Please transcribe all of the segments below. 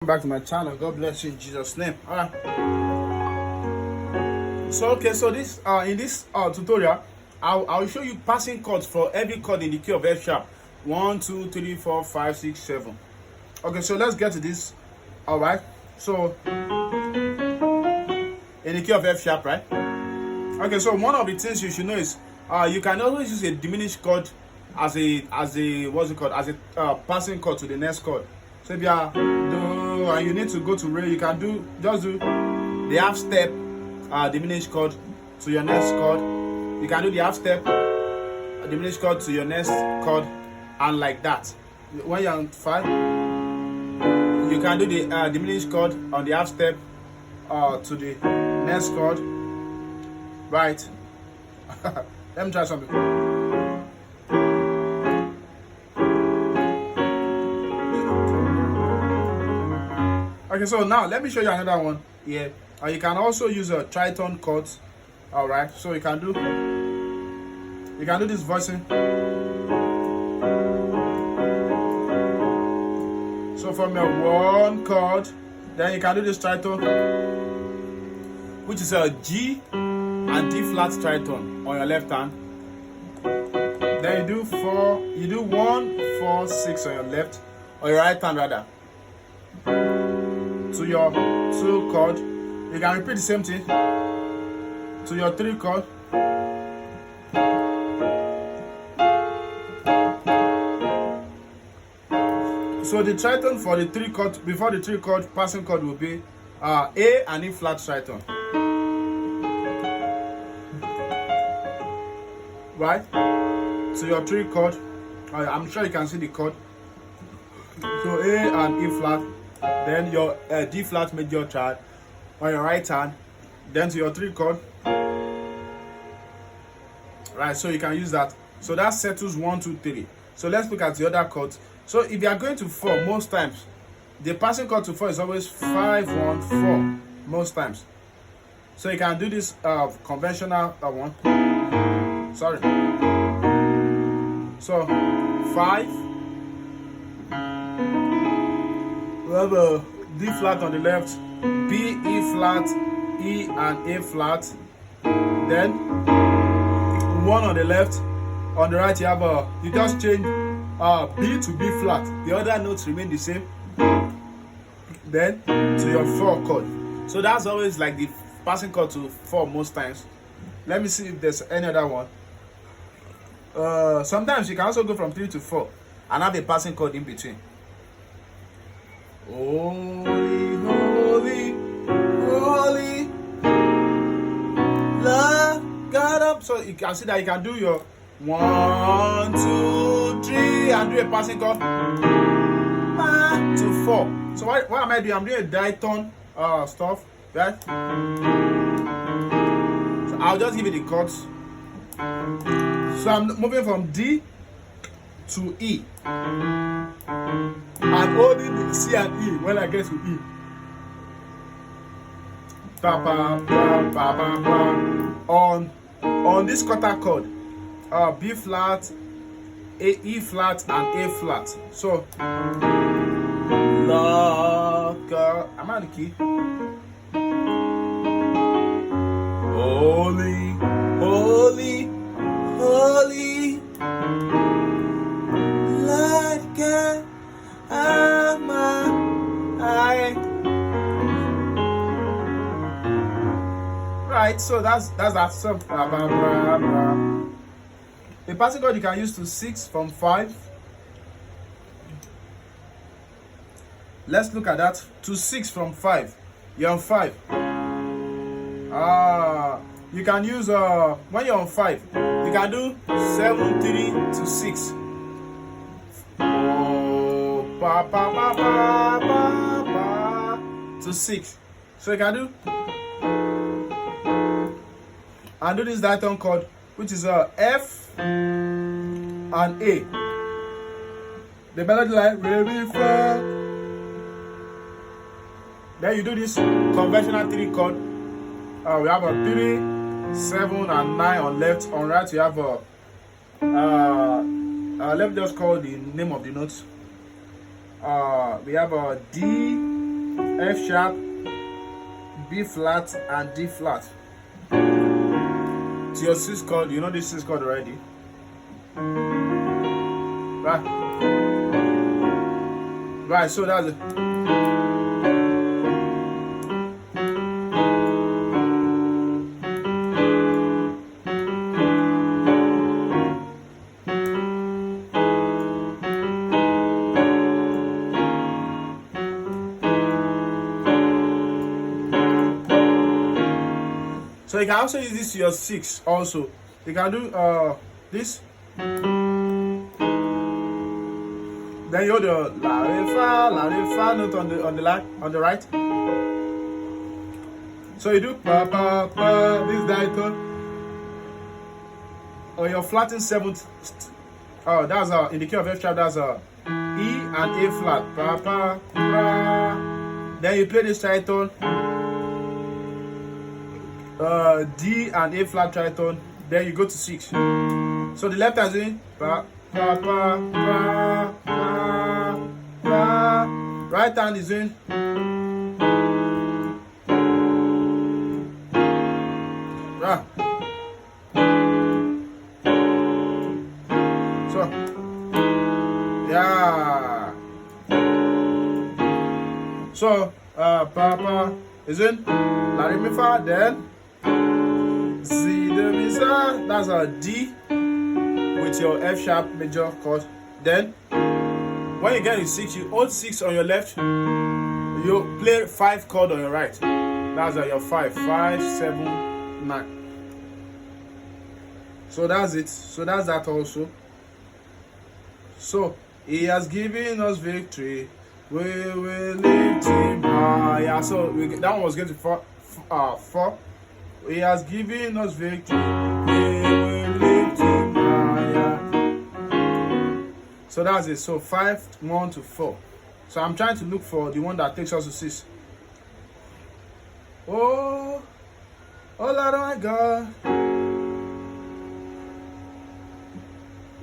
Back to my channel. God bless you in Jesus' name. All right. So this in this tutorial, I'll show you passing chords for every chord in the key of F sharp. 1, 2, 3, 4, 5, 6, 7. Okay, so let's get to this. All right. So in the key of F sharp, right? Okay. So one of the things you should know is you can always use a diminished chord as a what's it called, as a passing chord to the next chord. So if you are do and you need to go to re, you can just do the half step diminished chord to your next chord. You can do the half step diminished chord to your next chord, and like that. When you're on 5, you can do the diminished chord on the half step to the next chord. Right. Let me try something. Okay, so now let me show you another one here. You can also use a tritone chords. All right, so you can do this voicing. So from your one chord, then you can do this tritone, which is a G and D flat tritone on your left hand. Then you do 1, 4, 6 on your left, or your right hand rather. To your 2 chord, you can repeat the same thing to your 3 chord. So the tritone for the 3 chord, before the 3 chord passing chord, will be A and E flat tritone, right? So your 3 chord, I'm sure you can see the chord. So A and E flat. Then your D flat major chord on your right hand, then to your 3 chord, right? So you can use that. So that settles 1, 2, 3. So let's look at the other chords. So if you are going to 4, most times the passing chord to 4 is always 5, 1, 4 most times. So you can do this conventional one. Sorry. So 5. We have a D flat on the left, B, E flat, E and A flat. Then 1 on the left. On the right you have you just change B to B flat. The other notes remain the same. Then to your 4 chord. So that's always like the passing chord to 4 most times. Let me see if there's any other one. Sometimes you can also go from 3 to 4 and have a passing chord in between. Holy, holy, holy, Lord God up. So you can see that you can do your 1, 2, 3 and do a passing chord to 4. So what am I doing? I'm doing a ditone stuff, right? So I'll just give you the chords. So I'm moving from D to E. I'm holding the C and E when I get to E. Pa, pa, pa, pa, pa, pa. On this quarter chord, B flat, E flat, and A flat. So, Lord God, I'm on the key. Holy, holy, holy, Lord God. Right, so that's that song. The passing chord you can use to 6 from 5. Let's look at that. To 6 from 5. You're on 5. You can use when you're on 5, you can do 7, 3 to 6. Pa, pa, pa, pa, pa, pa, to 6. So you can do and do this ditone chord, which is F and A. The melody line really far. Then you do this conventional 3 chord. We have a 3, 7, and 9 on left. On right, you have let me just call the name of the notes. We have a D, F sharp, B flat, and D flat. To your 6th chord, you know this 6th chord already. Right? Right, so that's it. So you can also use this to your 6 also. You can do this. Then you hold the la re fa note on the right. So you do pa pa pa, this diatone. Or your flattened 7th. Oh, that's in the key of F sharp. That's E and A flat. Pa pa pa. Then you play this tritone. D and A flat tritone. Then you go to 6. So the left hand is in pa pa pa pa pa pa. Right hand is in ra. So yeah. So pa pa is in la re mi fa, then Z de mi sa, that's a D with your F sharp major chord. Then when you get to 6, you hold 6 on your left, you play 5 chord on your right. That's your 5, 7, 9. So that's it. So that's that also. So he has given us victory, we will lift him higher. So that one was going to 4. He has given us victory, we will lift him higher. So that's it. So 5, 1 to 4. So I'm trying to look for the one that takes us to 6. Oh Lord my God,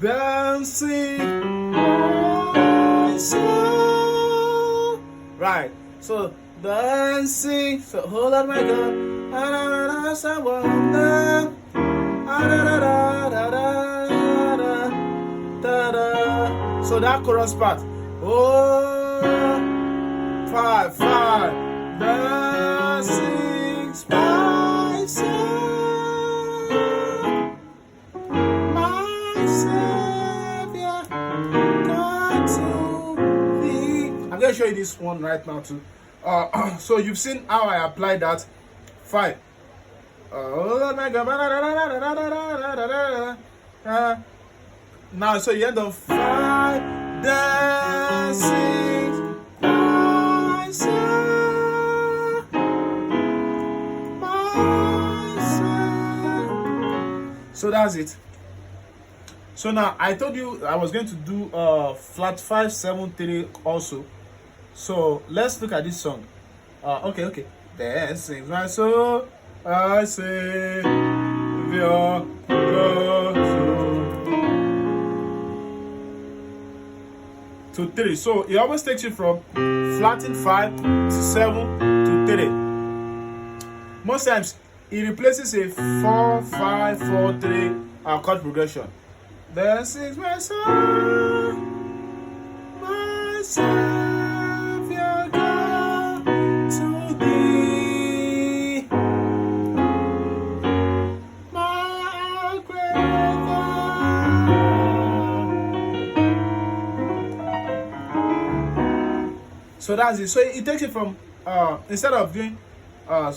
dancing my soul. Right. So dancing. So oh Lord my God. So that chorus part. Oh, 5, 5. Dancing my soul, my Savior, God to thee. I'm going to show you this one right now too. So you've seen how I apply that 5. Now, so you end on 5, dancing my soul, my soul. So that's it. So now I told you I was going to do flat 5, 7, 3 also. So let's look at this song. Okay. Dancing my soul, I say, to 3. So it always takes you from flatting 5 to 7 to 3. Most times it replaces a 4, 5, 4, 3 chord progression. Dancing my soul, my Savior, God to thee, my great God. So that's it. So it takes it from instead of doing 5, 4,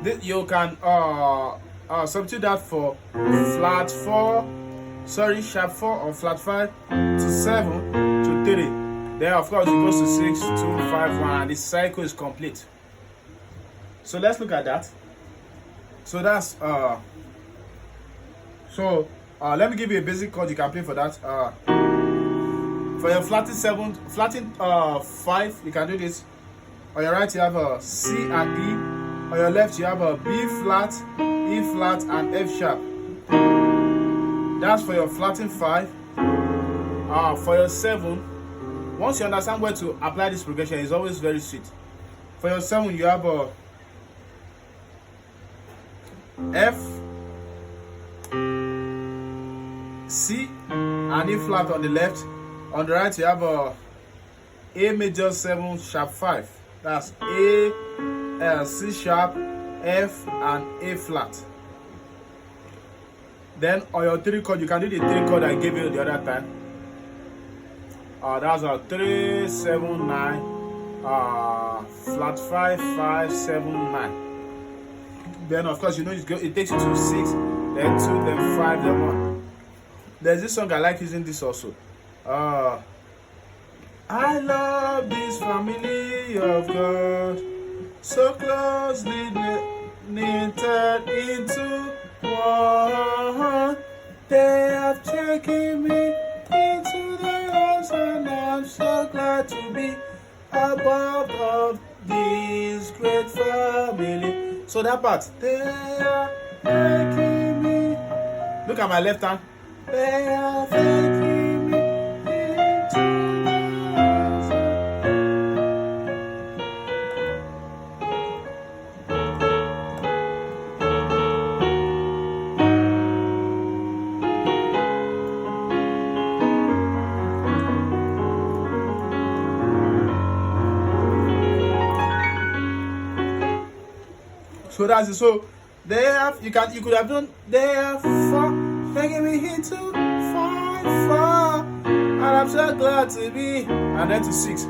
3, you can substitute that for flat 4, sharp 4 or flat 5 to 7 to 3. Then of course it goes to 6, 2, 5, 1, and the cycle is complete. So let's look at that. So that's let me give you a basic chord you can play for that. For your flatting 5, you can do this. On your right you have a C and E. On your left you have a B flat, E flat, and F sharp. That's for your flatting 5. For your 7, once you understand where to apply this progression, it's always very sweet. For your 7, you have a F, C, and E flat on the left. On the right, you have a major 7 sharp 5. That's A, C sharp, F, and A flat. Then on your 3 chord, you can do the 3 chord I gave you the other time. That's a 3, 7, 9, flat 5, 5, 7, 9. Then of course, you know it takes you to 6, then 2, then 5, then 1. There's this song I like using this also. I love this family of God, so closely knitted into one. They have taken me into their arms, and I'm so glad to be a part of this great family. So that part, they are taking me. Look at my left hand. They are taking me into their arms. So that's it. So they have, you could have done they are far, taking me into far, far, and I'm so glad to be, and then to 6.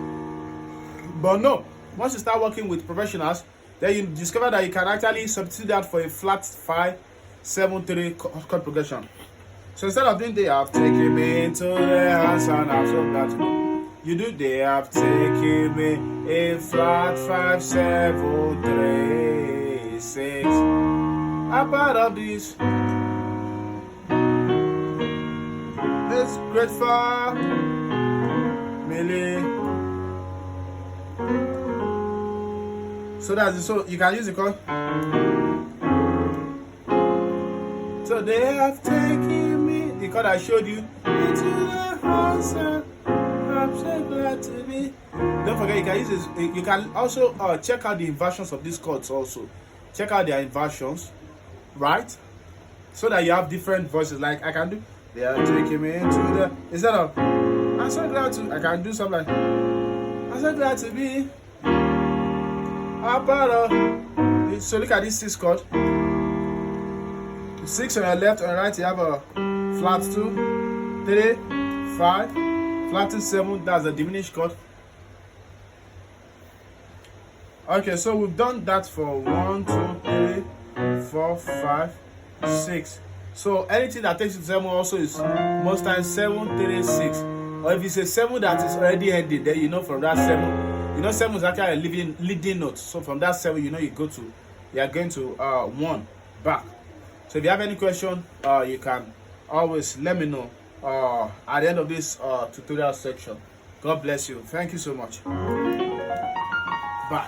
But no, once you start working with professionals, then you discover that you can actually substitute that for a flat 5, 7, 3 chord progression. So instead of doing they have taken me into their hands, and I'm so glad to be, you do they have taken me a flat 5, 7, 3, 6. A part of this great family. So that's it. So you can use the chord. So they have taken me, the chord I showed you, into the house, and I'm so glad to be. Don't forget, you can use this. You can also check out the inversions of these chords also. Check out their inversions, right? So that you have different voices. Like I can do, they are taking me into the, instead of, I'm so glad to, I can do something like, I'm so glad to be a part of. So look at this 6 chord. 6 on your left, on your right, you have a flat 2, 3, 5, flat 2, 7. That's the diminished chord. Okay, so we've done that for 1, 2, 3, 4, 5, 6. So anything that takes you to 7 also is most times 7, 3, 6. Or if it's a 7 that is already ending, then you know from that 7, you know 7 is actually a leading note. So from that 7, you know you are going to 1 back. So if you have any question, you can always let me know at the end of this tutorial section. God bless you. Thank you so much. Bye.